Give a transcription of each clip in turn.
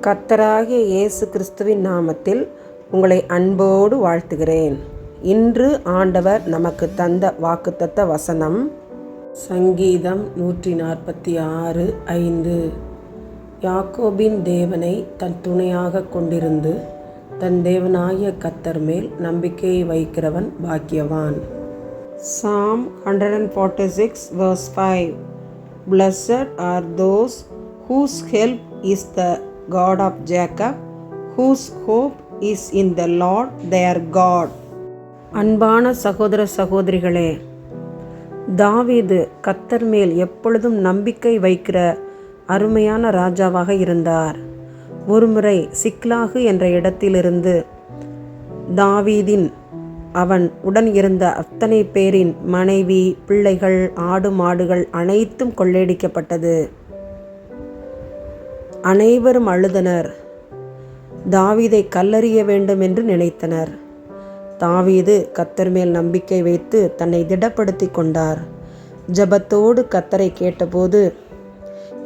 கர்த்தராகிய இயேசு கிறிஸ்துவின் நாமத்தில் உங்களை அன்போடு வாழ்த்துகிறேன். இன்று ஆண்டவர் நமக்கு தந்த வாக்குத்தத்த வசனம் சங்கீதம் 146:5. யாக்கோபின் தேவனை தன் துணையாக கொண்டிருந்து தன் தேவனாகிய கர்த்தர் மேல் நம்பிக்கையை வைக்கிறவன் பாக்கியவான். Psalm 146:5. Blessed are those whose help is the God of Jacob, whose hope is in the Lord their God. அன்பான சகோதர சகோதரிகளே, தாவீது கர்த்தர் மேல் எப்பொழுதும் நம்பிக்கை வைக்கிற அருமையான ராஜாவாக இருந்தார். ஒருமுறை சிக்லாகு என்ற இடத்திலிருந்து தாவீதின் அவன் உடன் இருந்த அத்தனை பேரின் மனைவி, பிள்ளைகள், ஆடு மாடுகள் அனைத்தும் கொள்ளையடிக்கப்பட்டது. அனைவரும் அழுதனர். தாவீதை கல்லெறிய வேண்டும் என்று நினைத்தனர். தாவீது கர்த்தர் மேல் நம்பிக்கை வைத்து தன்னை திடப்படுத்தி கொண்டார். ஜெபத்தோடு கர்த்தரை கேட்டபோது,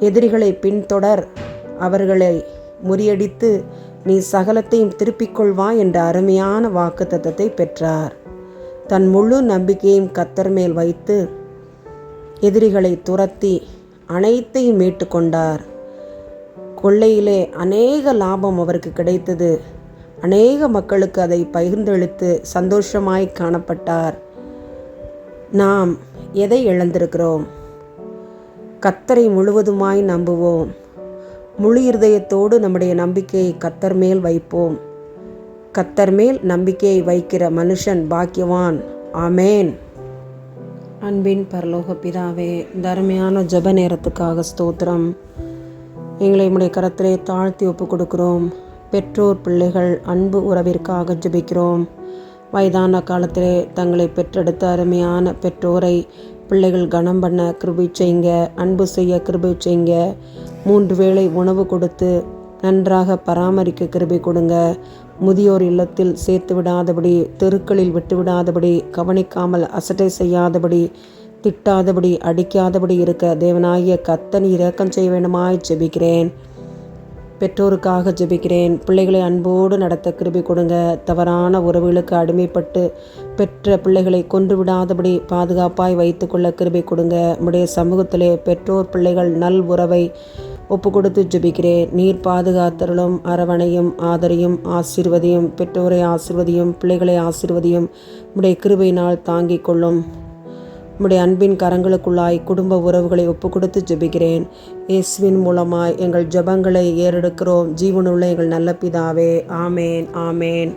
எதிரிகளை பின்தொடர், அவர்களை முறியடித்து நீ சகலத்தையும் திருப்பிக் கொள்வாய் என்ற அருமையான வாக்குத்தத்தத்தை பெற்றார். தன் முழு நம்பிக்கையும் கர்த்தர் மேல் வைத்து எதிரிகளை துரத்தி அனைத்தையும் மீட்டு கொண்டார். கொள்ளையிலே அநேக லாபம் அவருக்கு கிடைத்தது. அநேக மக்களுக்கு அதை பகிர்ந்தளித்து சந்தோஷமாய் காணப்பட்டார். நாம் எதை இழந்திருக்கிறோம்? கர்த்தரை முழுவதுமாய் நம்புவோம். முழு இருதயத்தோடு நம்முடைய நம்பிக்கையை கர்த்தர் மேல் வைப்போம். கர்த்தர் மேல் நம்பிக்கையை வைக்கிற மனுஷன் பாக்கியவான். ஆமேன். அன்பின் பரலோக பிதாவே, இந்த அருமையான ஜெப நேரத்துக்காக ஸ்தோத்திரம். எங்களை உம்முடைய கரத்திலே தாழ்த்தி ஒப்பு கொடுக்கிறோம். பெற்றோர் பிள்ளைகள் அன்பு உறவிற்காக ஜெபிக்கிறோம். வயதான காலத்திலே தங்களை பெற்றெடுத்த அருமையான பெற்றோரை பிள்ளைகள் கனம் பண்ண கிருபை செய்யுங்க, அன்பு செய்ய கிருபை செய்யுங்க. 3 வேளை உணவு கொடுத்து நன்றாக பராமரிக்க கிருபை கொடுங்க. முதியோர் இல்லத்தில் சேர்த்து விடாதபடி, தெருக்களில் விட்டு விடாதபடி, கவனிக்காமல் அசட்டை செய்யாதபடி, திட்டாதபடி, அடிக்காதபடி இருக்க தேவனாகிய கர்த்தர் இரக்கம் செய்ய வேண்டுமாய் ஜெபிக்கிறேன். பெற்றோருக்காக ஜெபிக்கிறேன். பிள்ளைகளை அன்போடு நடத்த கிருபை கொடுங்க. தவறான உறவுகளுக்கு அடிமைப்பட்டு பெற்ற பிள்ளைகளை கொன்று விடாதபடி பாதுகாப்பாய் வைத்துக்கொள்ள கிருபை கொடுங்க. உம்முடைய சமூகத்திலே பெற்றோர் பிள்ளைகள் நல் உறவை ஒப்பு கொடுத்து ஜெபிக்கிறேன். நீர் பாதுகாத்தருளும், அரவணையும், ஆதரையும், ஆசீர்வதியும். பெற்றோரை ஆசீர்வதியும், பிள்ளைகளை ஆசீர்வதியும். உம்முடைய கிருபையினால் தாங்கிக் கொள்ளும். உம்முடைய அன்பின் கரங்களுக்குள்ளாய் குடும்ப உறவுகளை ஒப்பு கொடுத்து ஜெபிக்கிறேன். இயேசுவின் மூலமாய் எங்கள் ஜெபங்களை ஏறெடுக்கிறோம். ஜீவனுள்ள எங்கள் நல்ல பிதாவே. ஆமேன், ஆமேன்.